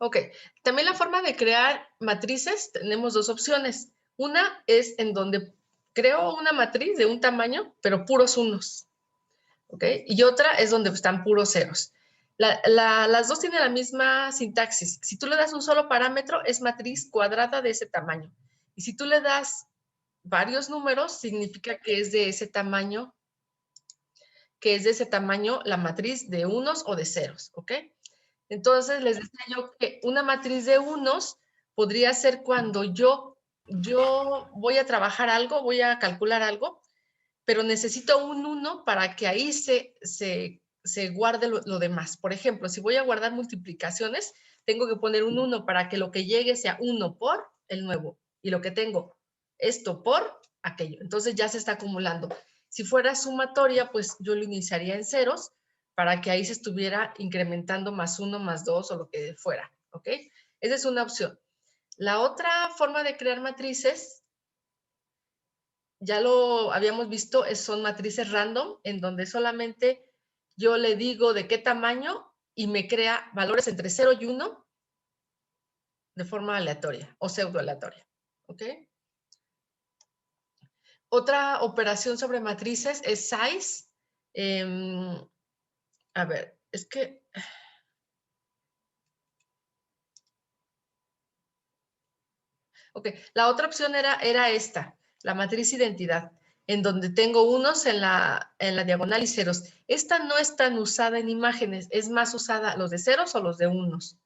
Ok, también la forma de crear matrices, tenemos dos opciones. Una es en donde creo una matriz de un tamaño, pero puros unos. ¿Ok? Y otra es donde están puros ceros. Las dos tienen la misma sintaxis. Si tú le das un solo parámetro, es matriz cuadrada de ese tamaño. Y si tú le das varios números, significa que es de ese tamaño, la matriz de unos o de ceros. ¿Ok? Entonces, les decía yo que una matriz de unos podría ser cuando yo voy a trabajar algo, voy a calcular algo, pero necesito un 1 para que ahí se guarde lo demás. Por ejemplo, si voy a guardar multiplicaciones, tengo que poner un 1 para que lo que llegue sea 1 por el nuevo, y lo que tengo, esto por aquello. Entonces ya se está acumulando. Si fuera sumatoria, pues yo lo iniciaría en ceros para que ahí se estuviera incrementando más 1, más 2 o lo que fuera, ¿ok? Esa es una opción. La otra forma de crear matrices, ya lo habíamos visto, son matrices random, en donde solamente yo le digo de qué tamaño y me crea valores entre 0 y 1 de forma aleatoria o pseudo aleatoria. ¿Ok? Otra operación sobre matrices es size. A ver, es que... Ok, la otra opción era esta, la matriz identidad, en donde tengo unos en la diagonal y ceros. Esta no es tan usada en imágenes, es más usada los de ceros o los de unos.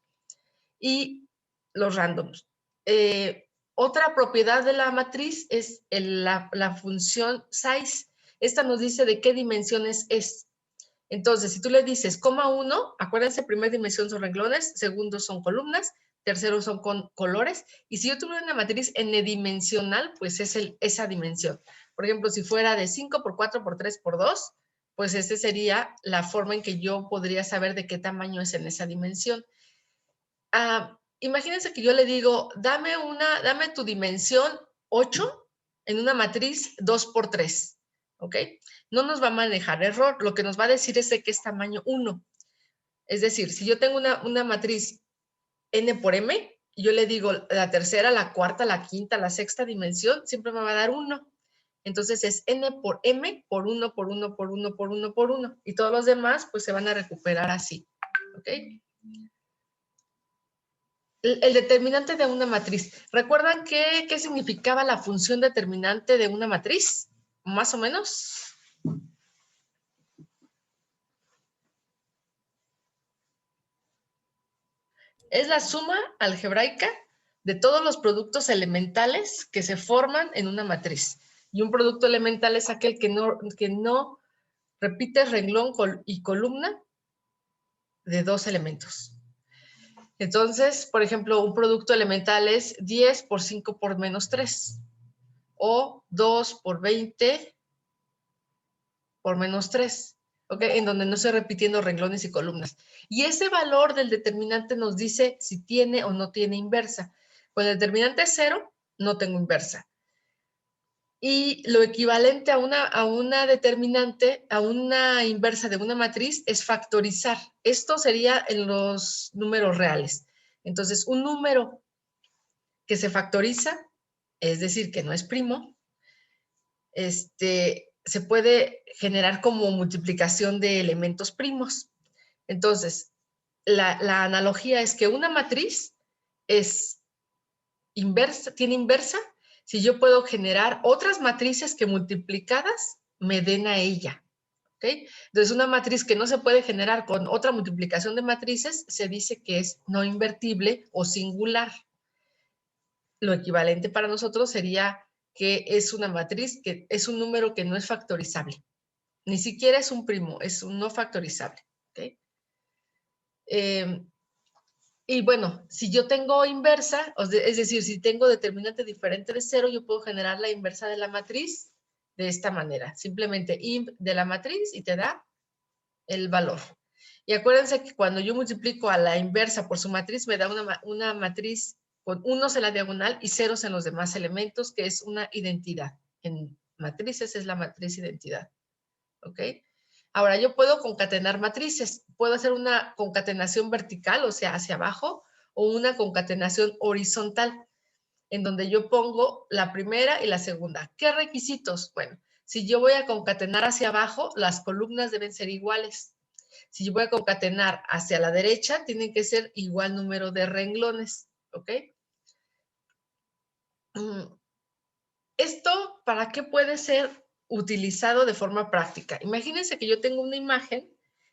Y los randoms. Otra propiedad de la matriz es la función size. Esta nos dice de qué dimensiones es. Entonces, si tú le dices coma 1, acuérdense, primera dimensión son renglones, segundo son columnas, tercero son con colores, y si yo tuviera una matriz n-dimensional, pues es esa dimensión. Por ejemplo, si fuera de 5 por 4 por 3 por 2, pues esa sería la forma en que yo podría saber de qué tamaño es en esa dimensión. Imagínense que yo le digo, dame tu dimensión 8 en una matriz 2 por 3, ¿ok? No nos va a manejar error, lo que nos va a decir es de que es tamaño 1. Es decir, si yo tengo una matriz n por m, y yo le digo la tercera, la cuarta, la quinta, la sexta dimensión, siempre me va a dar 1. Entonces es n por m por 1 por 1 por 1 por 1 por 1. Y todos los demás pues se van a recuperar así, ¿ok? El determinante de una matriz. ¿Recuerdan qué significaba la función determinante de una matriz? Más o menos. Es la suma algebraica de todos los productos elementales que se forman en una matriz. Y un producto elemental es aquel que no repite renglón y columna de dos elementos. Entonces, por ejemplo, un producto elemental es 10 por 5 por menos 3. O 2 por 20 por menos 3, ¿ok? En donde no estoy repitiendo renglones y columnas. Y ese valor del determinante nos dice si tiene o no tiene inversa. Con el determinante 0, no tengo inversa. Y lo equivalente a una determinante, a una inversa de una matriz, es factorizar. Esto sería en los números reales. Entonces, un número que se factoriza, es decir, que no es primo, se puede generar como multiplicación de elementos primos. Entonces, la analogía es que una matriz es inversa, tiene inversa, si yo puedo generar otras matrices que multiplicadas me den a ella. ¿Okay? Entonces, una matriz que no se puede generar con otra multiplicación de matrices se dice que es no invertible o singular. Lo equivalente para nosotros sería que es una matriz, que es un número que no es factorizable. Ni siquiera es un primo, es un no factorizable. ¿Okay? Y bueno, si yo tengo inversa, es decir, si tengo determinante diferente de 0, yo puedo generar la inversa de la matriz de esta manera. Simplemente imp de la matriz y te da el valor. Y acuérdense que cuando yo multiplico a la inversa por su matriz, me da una matriz con unos en la diagonal y ceros en los demás elementos, que es una identidad. En matrices es la matriz identidad. ¿Ok? Ahora, yo puedo concatenar matrices. Puedo hacer una concatenación vertical, o sea, hacia abajo, o una concatenación horizontal, en donde yo pongo la primera y la segunda. ¿Qué requisitos? Bueno, si yo voy a concatenar hacia abajo, las columnas deben ser iguales. Si yo voy a concatenar hacia la derecha, tienen que ser igual número de renglones, ¿ok? ¿Esto para qué puede ser utilizado de forma práctica? Imagínense que yo tengo una imagen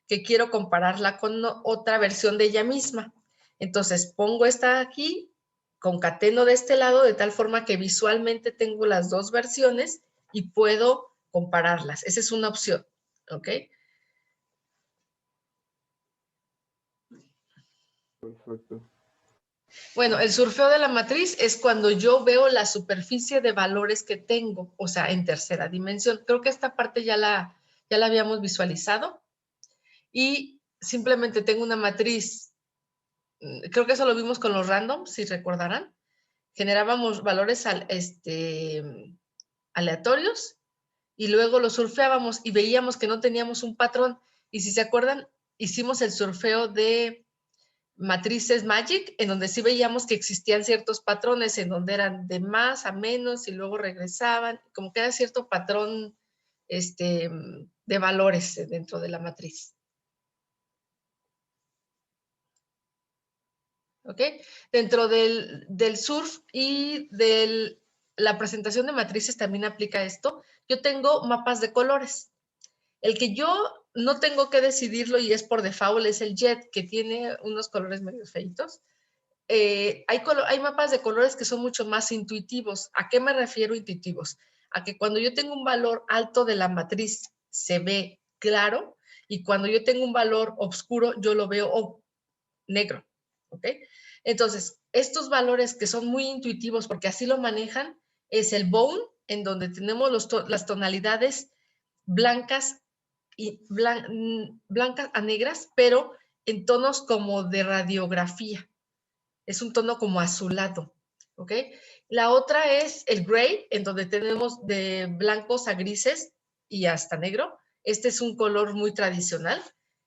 que quiero compararla con otra versión de ella misma. Entonces pongo esta aquí, concateno de este lado de tal forma que visualmente tengo las dos versiones y puedo compararlas. Esa es una opción, ¿ok? Perfecto. Bueno, el surfeo de la matriz es cuando yo veo la superficie de valores que tengo, o sea, en tercera dimensión. Creo que esta parte ya la habíamos visualizado y simplemente tengo una matriz. Creo que eso lo vimos con los randoms, si recordarán. Generábamos valores aleatorios y luego los surfeábamos y veíamos que no teníamos un patrón. Y si se acuerdan, hicimos el surfeo de matrices Magic, en donde sí veíamos que existían ciertos patrones, en donde eran de más a menos y luego regresaban, como que era cierto patrón de valores dentro de la matriz. ¿Ok? Dentro del surf y de la presentación de matrices también aplica esto. Yo tengo mapas de colores. El que yo no tengo que decidirlo y es por default es el jet, que tiene unos colores medio feitos. Hay mapas de colores que son mucho más intuitivos. ¿A qué me refiero intuitivos? A que cuando yo tengo un valor alto de la matriz se ve claro y cuando yo tengo un valor oscuro yo lo veo negro. ¿Ok? Entonces, estos valores que son muy intuitivos porque así lo manejan es el bone, en donde tenemos las tonalidades blancas blancas a negras, pero en tonos como de radiografía. Es un tono como azulado, ¿ok? La otra es el gray, en donde tenemos de blancos a grises y hasta negro. Este es un color muy tradicional.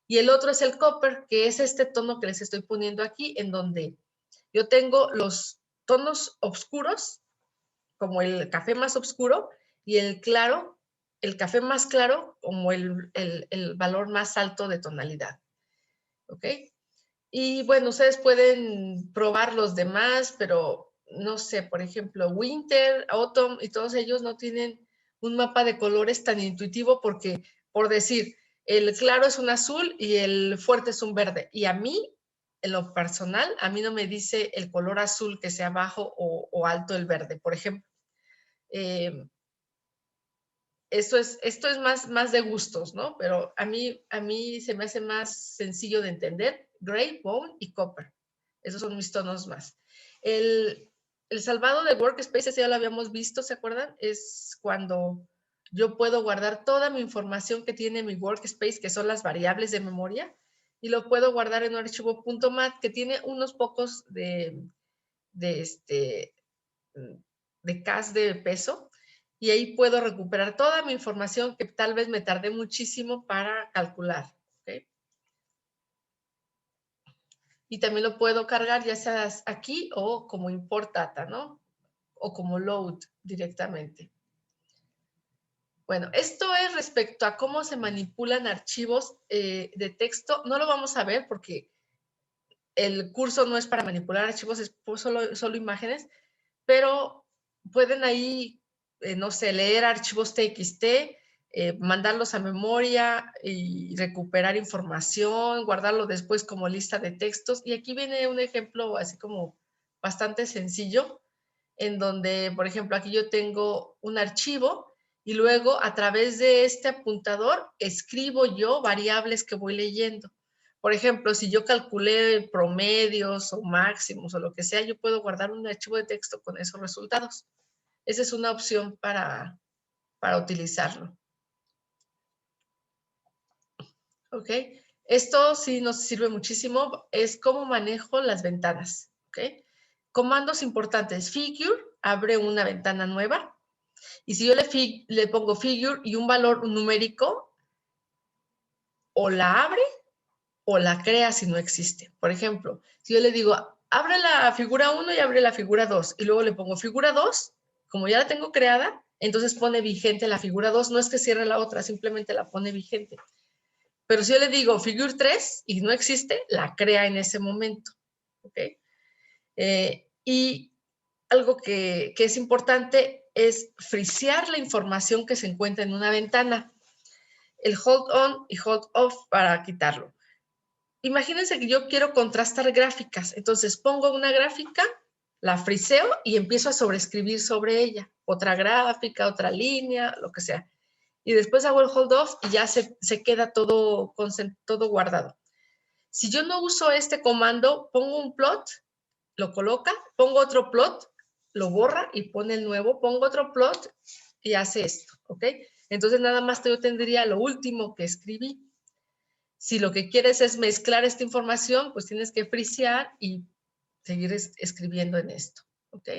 Y el otro es el copper, que es este tono que les estoy poniendo aquí, en donde yo tengo los tonos oscuros, como el café más oscuro, y el claro, el café más claro, como el valor más alto de tonalidad, ¿ok? Y bueno, ustedes pueden probar los demás, pero no sé, por ejemplo, Winter, Autumn y todos ellos no tienen un mapa de colores tan intuitivo porque, por decir, el claro es un azul y el fuerte es un verde. Y a mí, en lo personal, a mí no me dice el color azul que sea bajo o alto el verde, por ejemplo. Esto es más de gustos, ¿no? Pero a mí se me hace más sencillo de entender. Gray, bone y copper. Esos son mis tonos más. El salvado de workspace, ese ya lo habíamos visto, ¿se acuerdan? Es cuando yo puedo guardar toda mi información que tiene mi workspace, que son las variables de memoria, y lo puedo guardar en un archivo .mat que tiene unos pocos de cache de peso, y ahí puedo recuperar toda mi información que tal vez me tardé muchísimo para calcular. ¿Okay? Y también lo puedo cargar ya sea aquí o como import data, ¿no? O como load directamente. Bueno, esto es respecto a cómo se manipulan archivos de texto. No lo vamos a ver porque el curso no es para manipular archivos, es solo imágenes, pero pueden ahí, no sé, leer archivos TXT, mandarlos a memoria y recuperar información, guardarlo después como lista de textos. Y aquí viene un ejemplo así como bastante sencillo, en donde, por ejemplo, aquí yo tengo un archivo y luego a través de este apuntador escribo yo variables que voy leyendo. Por ejemplo, si yo calculé promedios o máximos o lo que sea, yo puedo guardar un archivo de texto con esos resultados. Esa es una opción para utilizarlo. ¿Ok? Esto sí nos sirve muchísimo. Es cómo manejo las ventanas. ¿Ok? Comandos importantes. Figure abre una ventana nueva. Y si yo le pongo figure y un valor numérico, o la abre o la crea si no existe. Por ejemplo, si yo le digo, abre la figura 1 y abre la figura 2, y luego le pongo figura 2, como ya la tengo creada, entonces pone vigente la figura 2, no es que cierre la otra, simplemente la pone vigente. Pero si yo le digo figure 3 y no existe, la crea en ese momento. ¿Ok? Y algo que es importante es frisear la información que se encuentra en una ventana. El hold on y hold off para quitarlo. Imagínense que yo quiero contrastar gráficas. Entonces pongo una gráfica, la friseo y empiezo a sobreescribir sobre ella. Otra gráfica, otra línea, lo que sea. Y después hago el hold off y ya se queda todo guardado. Si yo no uso este comando, pongo un plot, lo coloca, pongo otro plot, lo borra y pone el nuevo, pongo otro plot y hace esto, ¿ok? Entonces nada más yo tendría lo último que escribí. Si lo que quieres es mezclar esta información, pues tienes que frisear y seguir escribiendo en esto, ¿ok?